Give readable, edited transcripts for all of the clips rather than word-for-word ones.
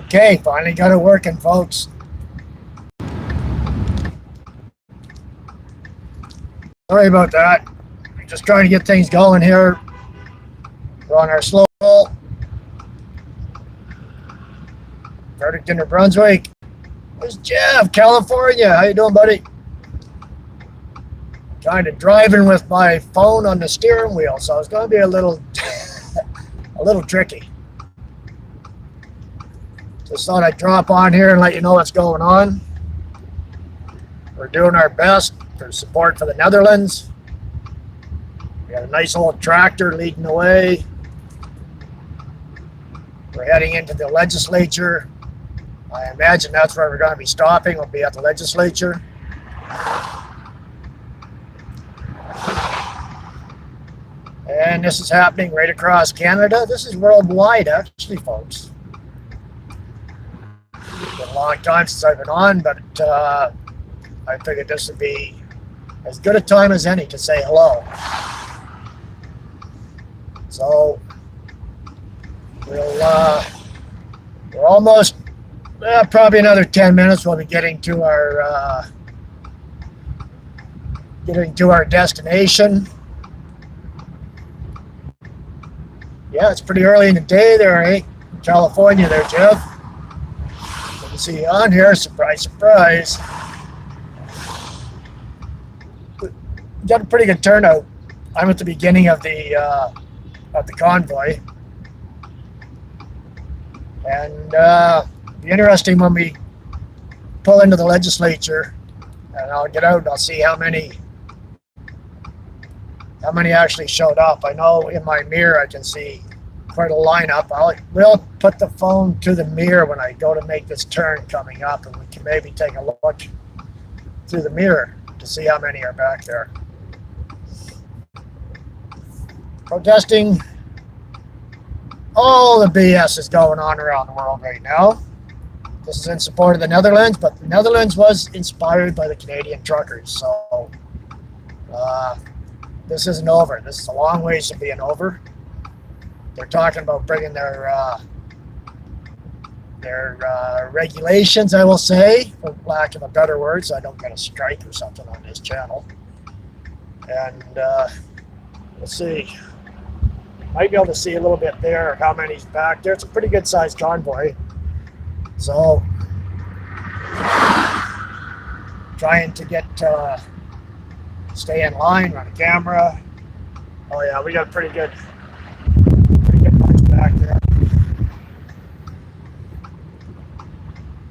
Okay, finally got it working, folks. Sorry about that. Just trying to get things going here. We're on our slow roll. Fredericton, New Brunswick. There's Jeff, California. How you doing, buddy? Kind of driving with my phone on the steering wheel, so it's going to be a little, a little tricky. Just thought I'd drop on here and let you know what's going on. We're doing our best for support for the Netherlands. We got a nice old tractor leading the way. We're heading into the legislature. I imagine that's where we're going to be stopping. We'll be at the legislature. And this is happening right across Canada. This is worldwide, actually, folks. It's been a long time since I've been on, but I figured this would be as good a time as any to say hello. So we're almost, probably another 10 minutes. We'll be getting to our destination. Yeah, it's pretty early in the day there, eh? In California there, Jeff. Good to see you on here. Surprise, surprise. Got a pretty good turnout. I'm at the beginning of the convoy, and it'll be interesting when we pull into the legislature, and I'll get out and I'll see how many actually showed up. I know in my mirror I can see quite a lineup. We'll put the phone to the mirror when I go to make this turn coming up, and we can maybe take a look through the mirror to see how many are back there. Protesting all the BS is going on around the world right now. This is in support of the Netherlands, but the Netherlands was inspired by the Canadian truckers, so this isn't over. This is a long ways from being over. They're talking about bringing their regulations, I will say, for lack of a better word, so I don't get a strike or something on this channel. And we'll see. Might be able to see a little bit there how many's back there. It's a pretty good sized convoy. So trying to get stay in line, run a camera. Oh yeah, we got pretty good bunch back there.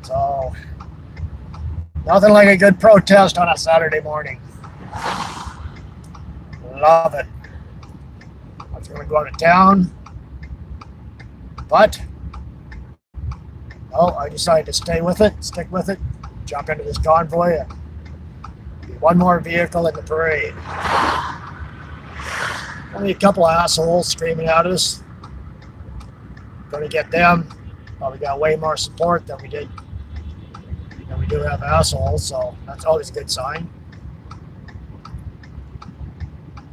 So nothing like a good protest on a Saturday morning. Love it. I was going to go out of town, but no, I decided to stick with it, jump into this convoy, and be one more vehicle in the parade. Only a couple of assholes screaming at us. Going to get them. Probably got way more support than we do have assholes, so that's always a good sign.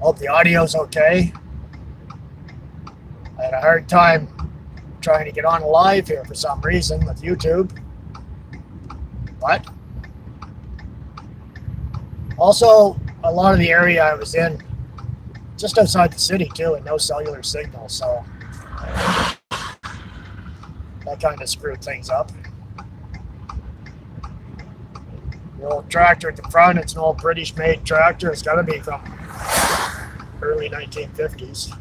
Hope the audio's okay. I had a hard time trying to get on live here for some reason with YouTube. But also, a lot of the area I was in, just outside the city too, and no cellular signal, so that kind of screwed things up. The old tractor at the front, it's an old British-made tractor. It's got to be from early 1950s.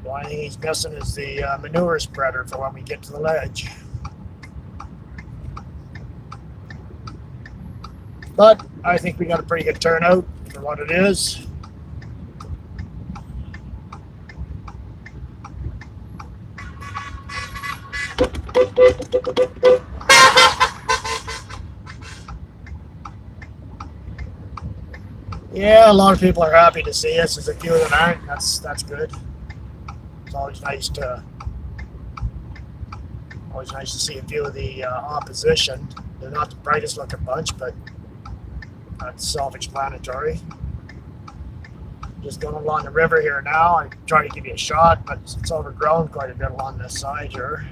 The only thing he's missing is the manure spreader for when we get to the ledge. But I think we got a pretty good turnout for what it is. Yeah, a lot of people are happy to see us. There's a few of them aren't. That's good. It's always nice to see a few of the opposition. They're not the brightest looking bunch, but that's self-explanatory. Just going along the river here now. I'm trying to give you a shot, but it's overgrown quite a bit along this side here.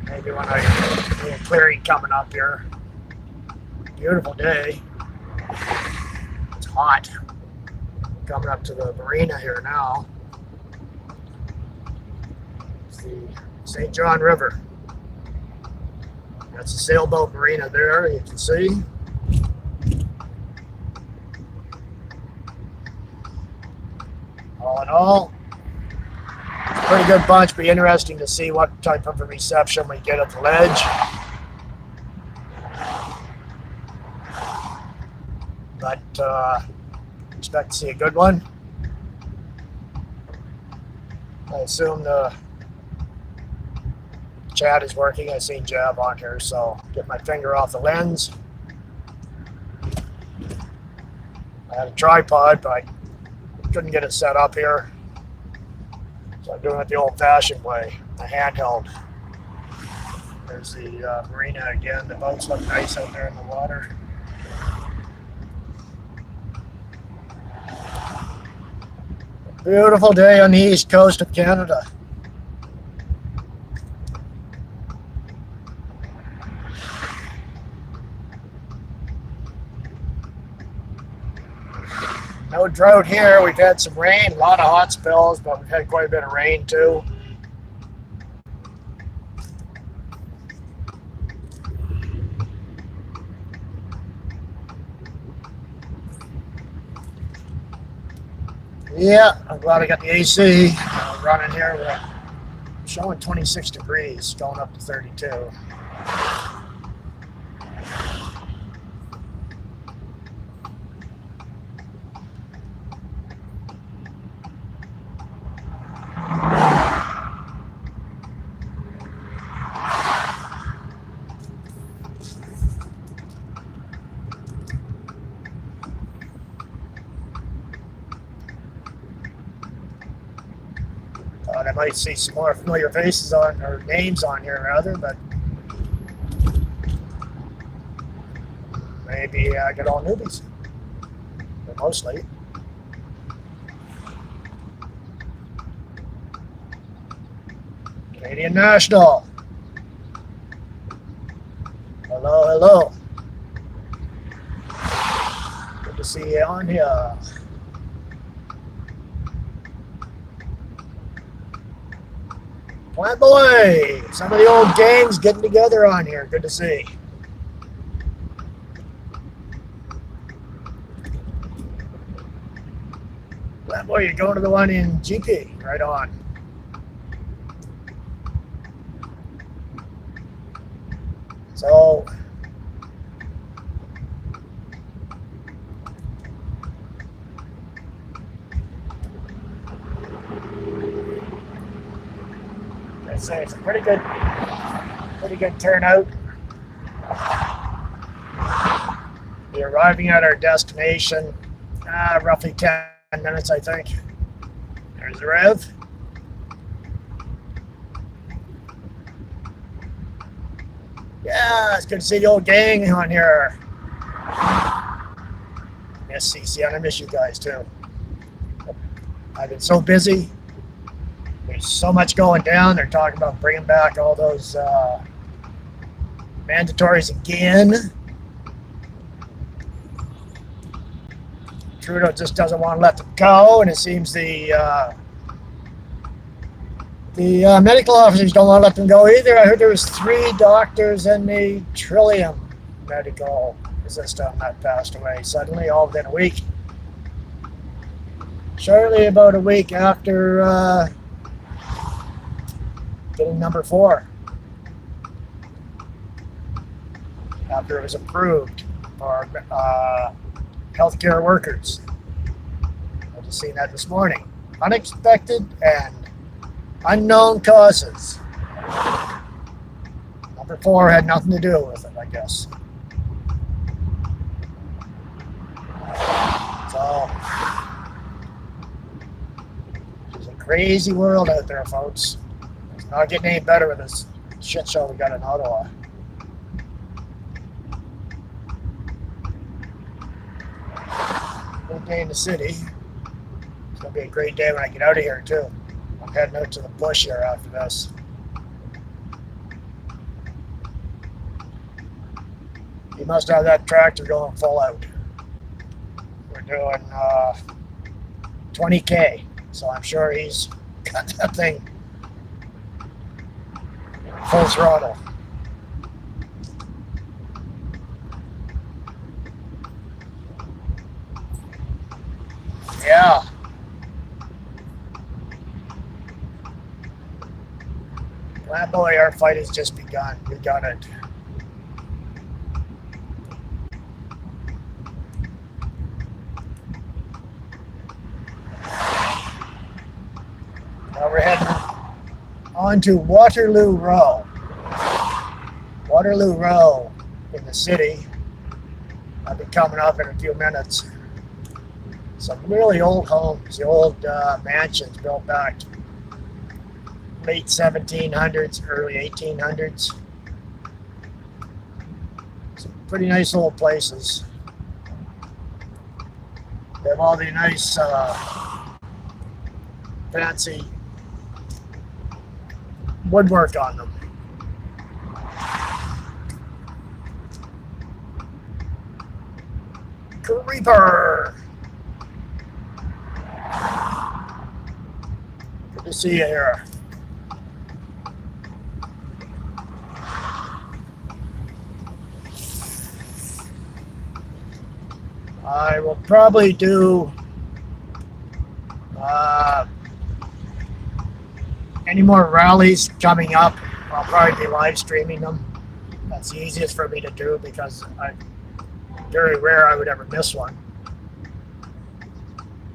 Maybe when I get a clearing coming up here. Beautiful day. It's hot. Coming up to the marina here now. It's the St. John River. That's a sailboat marina there, you can see. All in all, it's a pretty good bunch. Be interesting to see what type of a reception we get at the ledge. But expect to see a good one. I assume the chat is working. I seen Jab on here, so get my finger off the lens. I had a tripod, but I couldn't get it set up here, so I'm doing it the old-fashioned way, a handheld. There's the marina again. The boats look nice out there in the water. Beautiful day on the east coast of Canada. No drought here. We've had some rain, a lot of hot spells, but we've had quite a bit of rain too. Yeah, I'm glad I got the AC running here. We're showing 26 degrees, going up to 32. I might see some more familiar faces on, or names on here rather, but maybe I get all newbies, but mostly. Canadian National. Hello, hello. Good to see you on here. Plant Boy! Some of the old gangs getting together on here. Good to see. Plant Boy, you're going to the one in GP. Right on. So, I'd say it's a pretty good turnout. We're arriving at our destination, roughly 10 minutes, I think. There's the Rev. Yeah, it's good to see the old gang on here. Miss CC, I miss you guys too. I've been so busy. There's so much going down. They're talking about bringing back all those mandatories again. Trudeau just doesn't want to let them go, and it seems the medical officers don't want to let them go either. I heard there was 3 doctors in the Trillium medical system that passed away suddenly, all within a week. Shortly about a week after getting number 4, after it was approved for healthcare workers. I just seen that this morning. Unexpected and unknown causes. Number 4 had nothing to do with it, I guess. So, it's a crazy world out there, folks. It's not getting any better with this shit show we got in Ottawa. day in the city. It's going to be a great day when I get out of here, too. I'm heading out to the bush here after this. He must have that tractor going full out. We're doing 20K, so I'm sure he's got that thing full throttle. Yeah. Plant Boy, our fight has just begun. We got it. Now we're heading on to Waterloo Row. Waterloo Row in the city. I'll be coming up in a few minutes. Some really old homes, the old mansions built back late 1700s, early 1800s. Some pretty nice old places. They have all the nice fancy woodwork on them. Creeper! Good to see you here. I will probably do any more rallies coming up. I'll probably be live streaming them. That's the easiest for me to do because very rare I would ever miss one.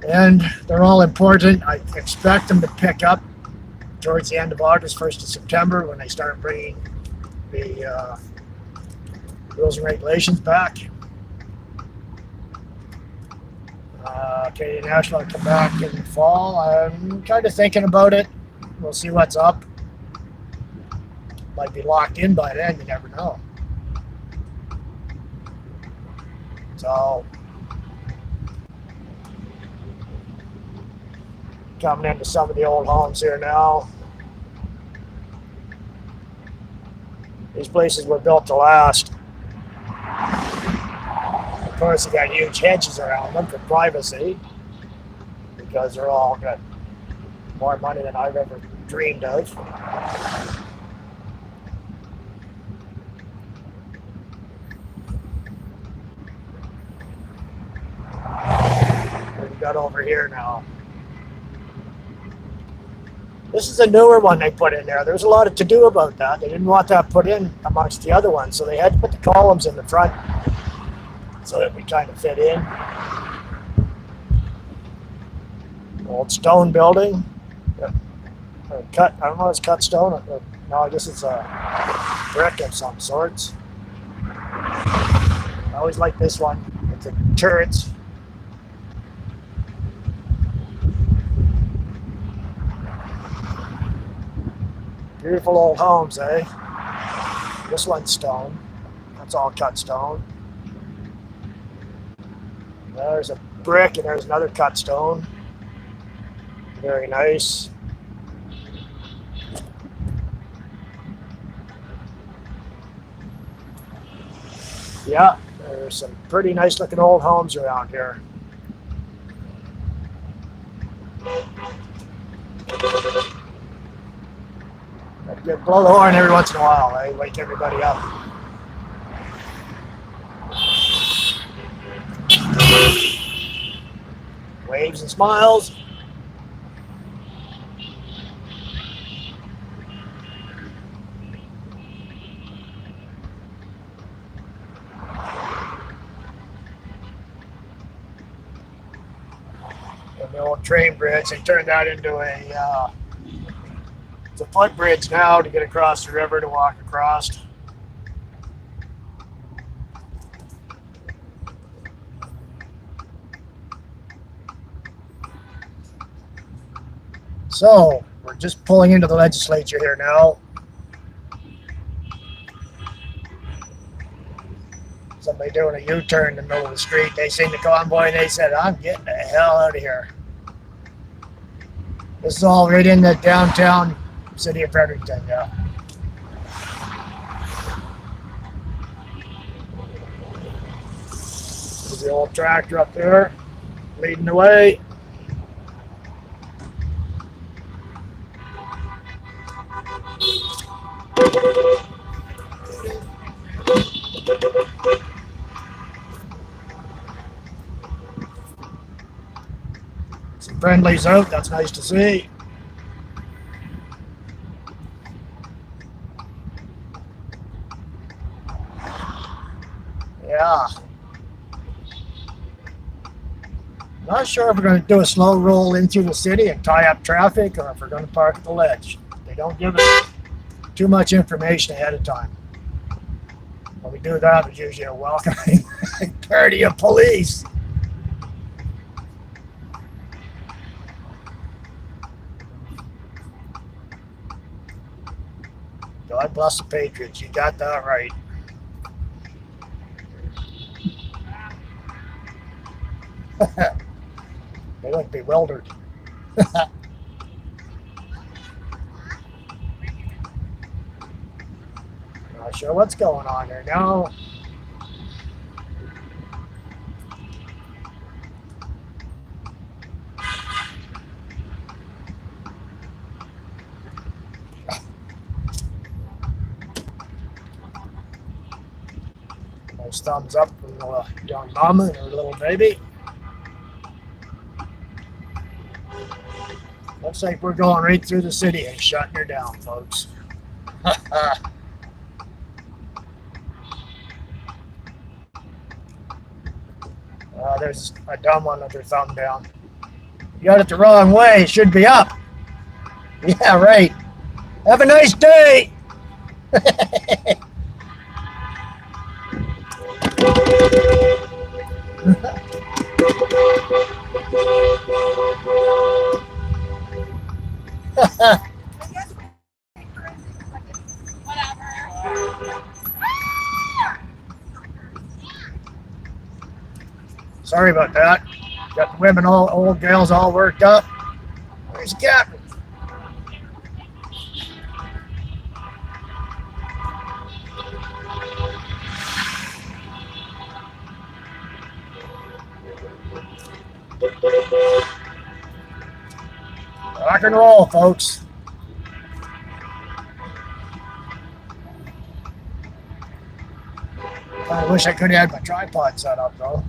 And they're all important. I expect them to pick up towards the end of August, 1st of September when they start bringing the rules and regulations back. Canadian National will come back in the fall. I'm kind of thinking about it. We'll see what's up. Might be locked in by then, you never know. So, coming into some of the old homes here now. These places were built to last. Of course, they got huge hedges around them for privacy because they're all got more money than I've ever dreamed of. What we got over here now? This is a newer one they put in there. There's a lot to do about that. They didn't want that put in amongst the other ones, so they had to put the columns in the front so that we kind of fit in. Old stone building. Cut, I don't know if it's cut stone. No, I guess it's a brick of some sorts. I always like this one. It's a turrets. Beautiful old homes, eh? This one's stone. That's all cut stone. There's a brick and there's another cut stone. Very nice. Yeah, there's some pretty nice looking old homes around here. Blow the horn every once in a while, eh? Wake everybody up. Waves and smiles. And the old train bridge, they turned that into it's a footbridge now to get across the river to walk across. So, we're just pulling into the legislature here now. Some somebody doing a U-turn in the middle of the street. They seen the convoy and they said, I'm getting the hell out of here. This is all right in the downtown city of Fredericton, yeah. There's the old tractor up there, leading the way. Some friendlies out, that's nice to see. Yeah. Not sure if we're going to do a slow roll into the city and tie up traffic or if we're going to park at the ledge. They don't give us too much information ahead of time. When we do that, it's usually a welcoming party of police. God bless the Patriots. You got that right. They look bewildered. Not sure what's going on there now. Nice thumbs up from the young mama and her little baby. Looks like we're going right through the city and shutting her down, folks. There's a dumb one with her thumb down. You got it the wrong way. It should be up. Yeah, right. Have a nice day. Sorry about that. Got the women, all old gals, all worked up. Where's the captain? Rock and roll, folks. I wish I could have had my tripod set up, though.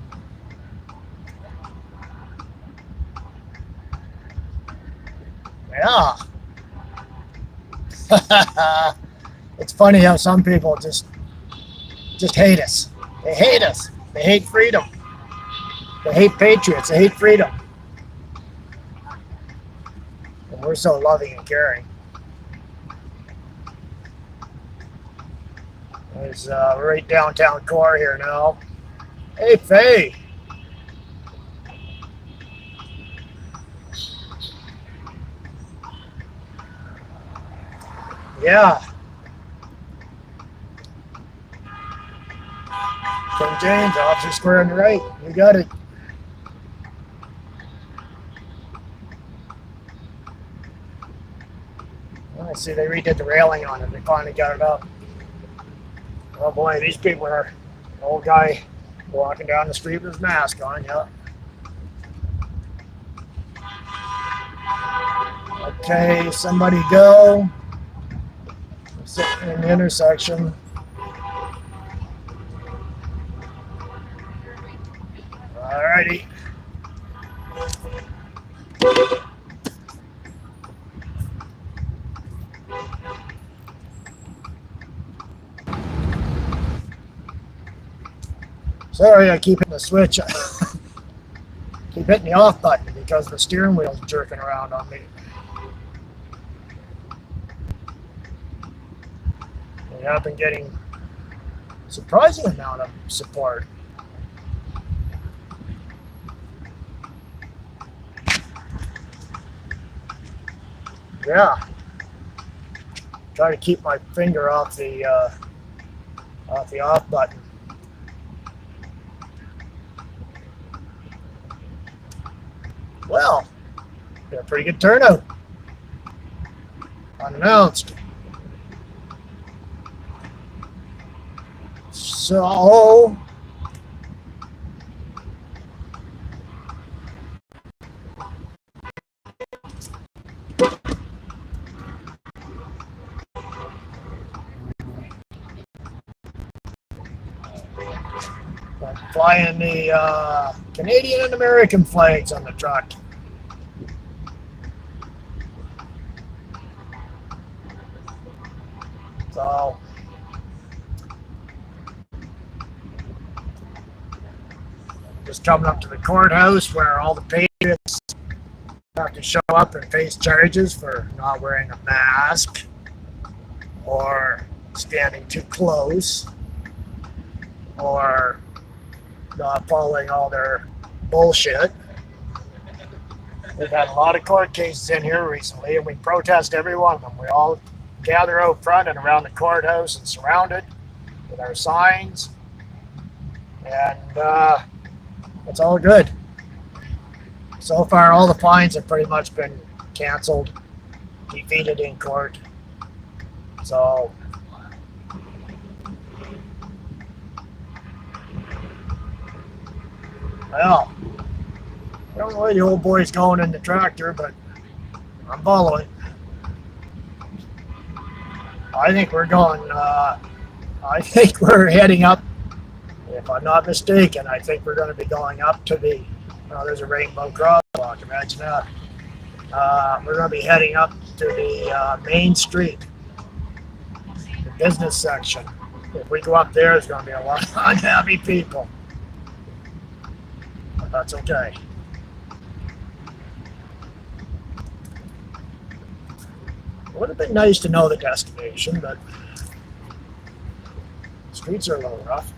Yeah. It's funny how some people just hate us. They hate us. They hate freedom. They hate patriots. They hate freedom. And we're so loving and caring. There's we're right downtown core here now. Hey, Faye. Yeah. King James, Officer Square on the right. You got it. I see they redid the railing on it. They finally got it up. Oh boy, these people are an old guy walking down the street with his mask on, yeah. Okay, somebody go. Sitting in the intersection. Alrighty. Sorry, I keep hitting the switch. Keep hitting the off button because the steering wheel's jerking around on me. And I've been getting a surprising amount of support. Yeah. Try to keep my finger off the off button. Well, got a pretty good turnout. Unannounced. So, I'm flying the Canadian and American flags on the truck. So, just coming up to the courthouse where all the patriots have to show up and face charges for not wearing a mask or standing too close or not following all their bullshit. We've had a lot of court cases in here recently, and we protest every one of them. We all gather out front and around the courthouse and surround it with our signs, and it's all good. So far, all the fines have pretty much been canceled, defeated in court. So, well, I don't know where the old boy's going in the tractor, but I'm following. I think we're going, I think we're heading up, if I'm not mistaken, I think we're going to be going up to the, there's a rainbow crosswalk, imagine that. We're going to be heading up to the main street, the business section. If we go up there, there's going to be a lot of unhappy people. But that's okay. It would have been nice to know the destination, but the streets are a little rough.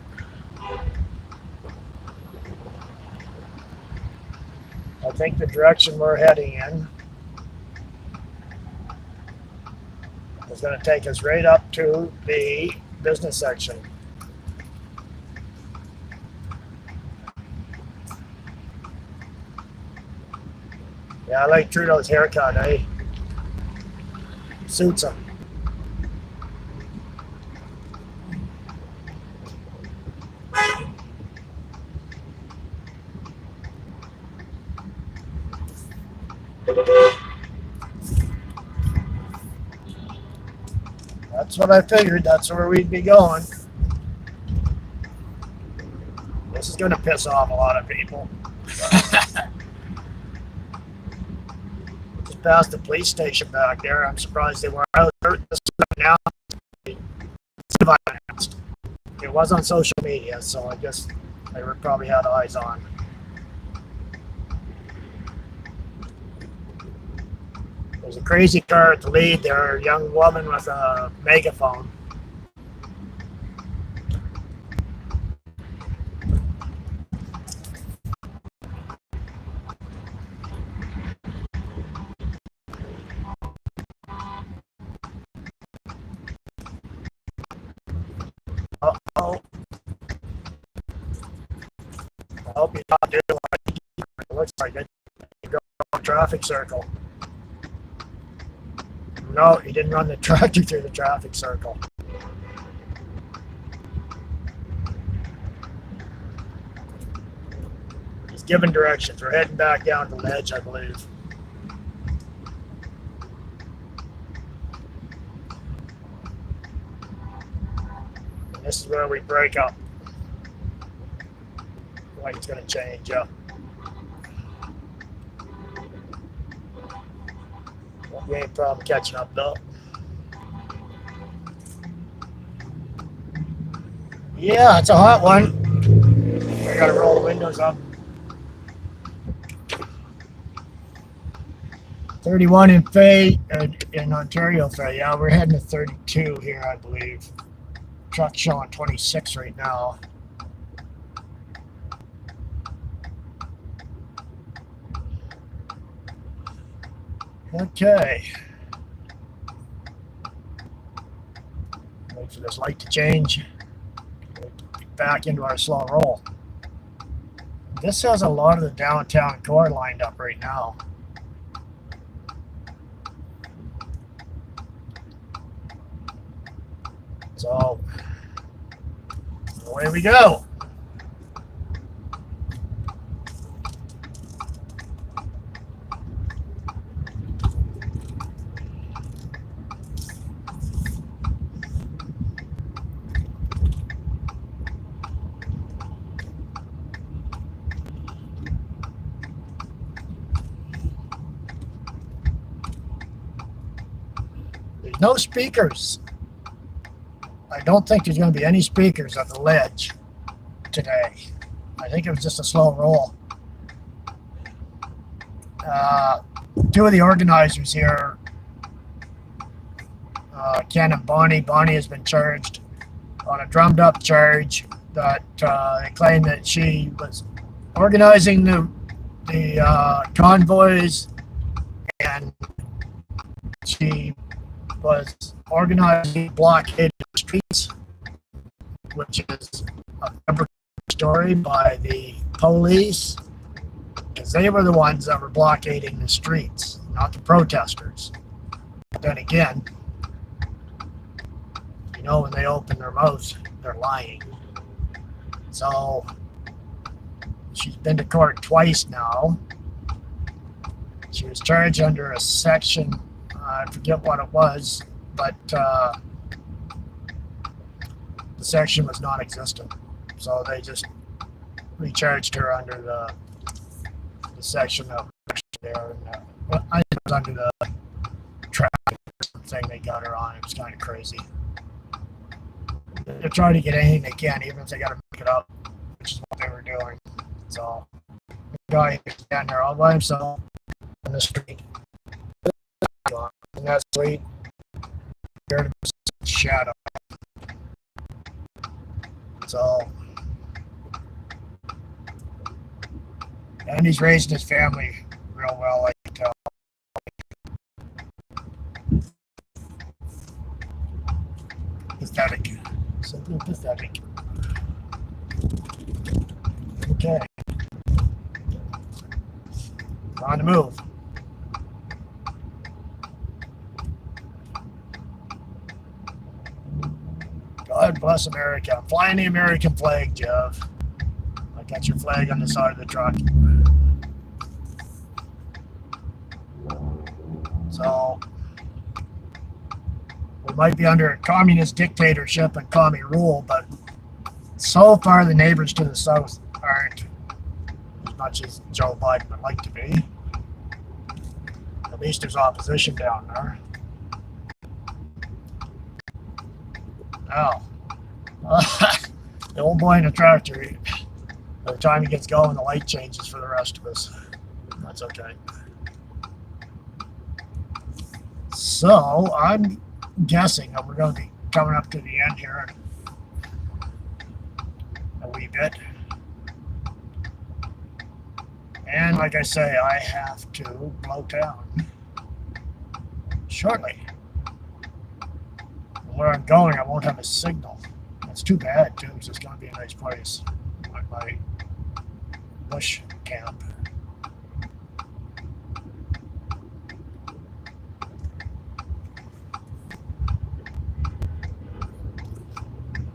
I think the direction we're heading in is going to take us right up to the business section. Yeah, I like Trudeau's haircut, eh? Suits him. That's what I figured. That's where we'd be going. This is going to piss off a lot of people. Just past the police station back there. I'm surprised they weren't out there. Now it was on social media, so I guess they were probably had eyes on. There's a crazy car at the lead there, a young woman with a megaphone. Uh-oh. I hope you're not doing like it looks like it. You go on a traffic circle. No, he didn't run the tractor through the traffic circle. He's giving directions. We're heading back down the ledge, I believe. And this is where we break up. The light's going to change, yeah. We ain't problem catching up though. Yeah, it's a hot one. I gotta roll the windows up. 31 in Fay, in Ontario Fay. Yeah, we're heading to 32 here, I believe. Truck showing 26 right now. Okay. Wait for this light to change. Back into our slow roll. This has a lot of the downtown core lined up right now. So, away we go. There's no speakers. I don't think there's going to be any speakers on the ledge today. I think it was just a slow roll. Two of the organizers here, Ken and Bonnie. Bonnie has been charged on a drummed up charge that they claim that she was organizing the convoys, and she was organizing blockade of the streets, which is a fabricated story by the police, because they were the ones that were blockading the streets, not the protesters. But then again, you know, when they open their mouths, they're lying. So she's been to court twice now. She was charged under a section, I forget what it was, but the section was non-existent. So they just recharged her under the section of there. And, I think it was under the traffic thing they got her on. It was kind of crazy. They're trying to get anything they can, even if they got to make it up, which is what they were doing. So the guy standing there all by himself in the street. And that's sweet. Scared of shadow. So, and he's raised his family real well, I can tell. Pathetic. Simply pathetic. Okay. On the move. God bless America. I'm flying the American flag, Jeff. I got your flag on the side of the truck. So, we might be under a communist dictatorship and commie rule, but so far the neighbors to the south aren't as much as Joe Biden would like to be. At least there's opposition down there. Now, the old boy in the tractor, by the time he gets going, the light changes for the rest of us. That's okay. So, I'm guessing that we're going to be coming up to the end here in a wee bit. And like I say, I have to blow town shortly. Where I'm going, I won't have a signal. That's too bad, too, because it's going to be a nice place, like my bush camp.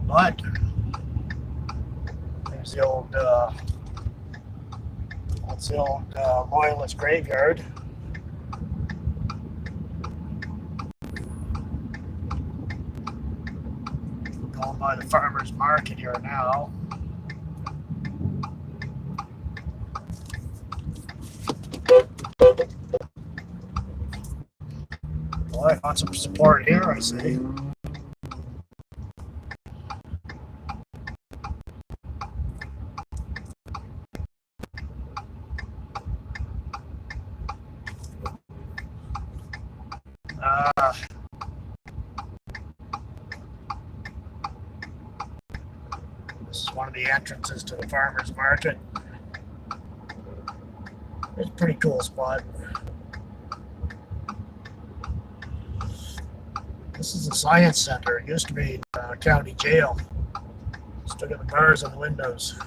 But there's the old, that's the old Loyalist graveyard. Going by the farmer's market here now. Well, I got some support here, I see. This is one of the entrances to the farmer's market. It's a pretty cool spot. This is the science center. It used to be county jail. Still got the bars on the windows.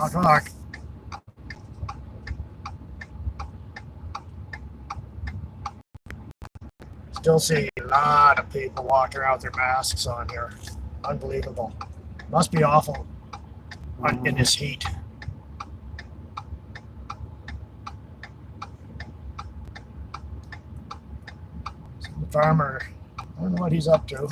Knock, knock. Still see a lot of people walking around with their masks on here. Unbelievable. Must be awful in this heat. So the farmer, I don't know what he's up to.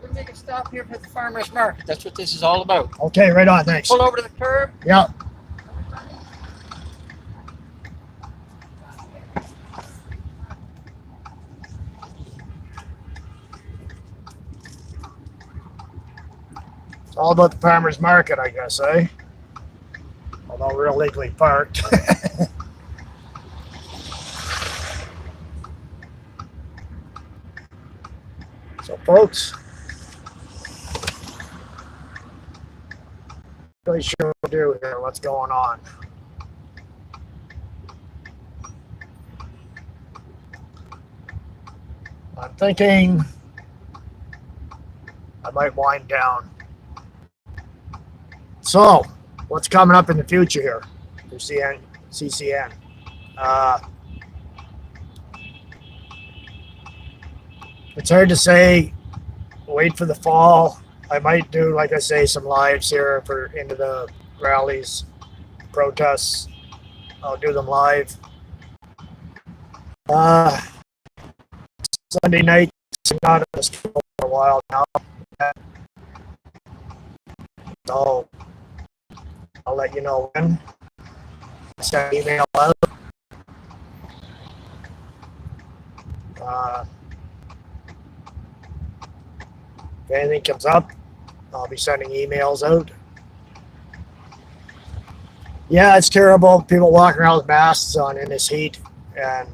We're making a stop here for the farmer's market. That's what this is all about. Okay, right on, thanks. Pull over to the curb. Yeah. It's all about the farmer's market, I guess, eh? Although we're illegally parked. So, folks, really sure what to do here. What's going on? I'm thinking I might wind down. So, what's coming up in the future here for CCN? It's hard to say. Wait for the fall. I might do, like I say, some lives here for into the rallies, protests. I'll do them live. Sunday night, I'm not in this for a while now. So I'll let you know when. Send an email out. If anything comes up, I'll be sending emails out. Yeah, it's terrible. People walking around with masks on in this heat, and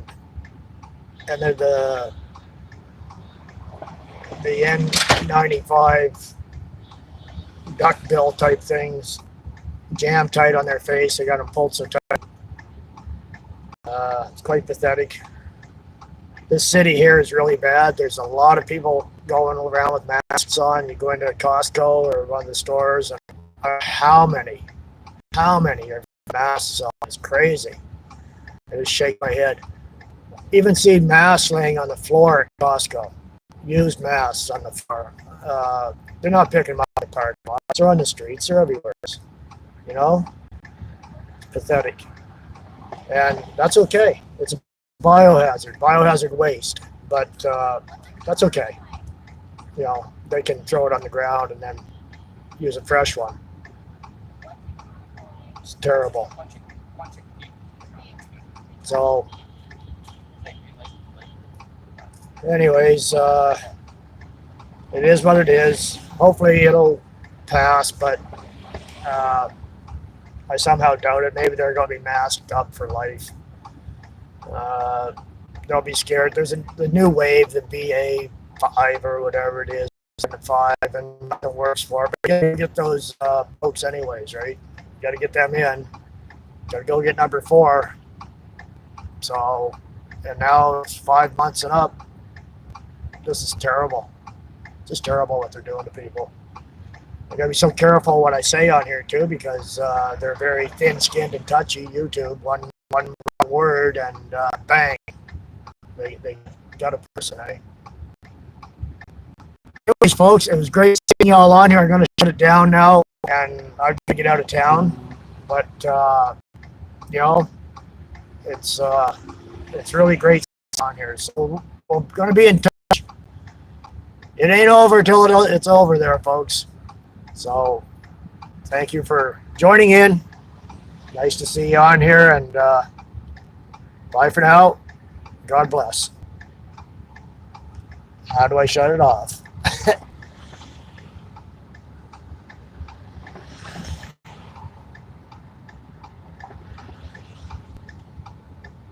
then the N95 duckbill type things, jam tight on their face. They got them pulled so tight. It's quite pathetic. This city here is really bad. There's a lot of people going around with masks on. You go into Costco or one of the stores, and how many are masks on? It's crazy. I just shake my head. Even seen masks laying on the floor at Costco. Used masks on the floor. They're not picking them up in the parking lots. They're on the streets. They're everywhere. You know? It's pathetic. And that's okay. It's a biohazard waste. But that's okay. You know, they can throw it on the ground and then use a fresh one. It's terrible. So, anyways, it is what it is. Hopefully it'll pass, but I somehow doubt it. Maybe they're going to be masked up for life. Don't be scared. There's the new wave, the BA5 or whatever it is, 5, and nothing works for it. But you gotta get those folks anyways, right? You got to get them in. Got to go get number 4. So, and now it's 5 months and up. This is terrible. Just terrible what they're doing to people. I gotta be so careful what I say on here too, because they're very thin-skinned and touchy. YouTube, one wrong word and bang, they got a person. Anyways, folks, it was great seeing y'all on here. I'm gonna shut it down now, and I'm gonna get out of town. But you know, it's really great on here. So we're gonna be in touch. It ain't over till it's over there, folks. So thank you for joining in. Nice to see you on here, and bye for now. God bless. How do I shut it off?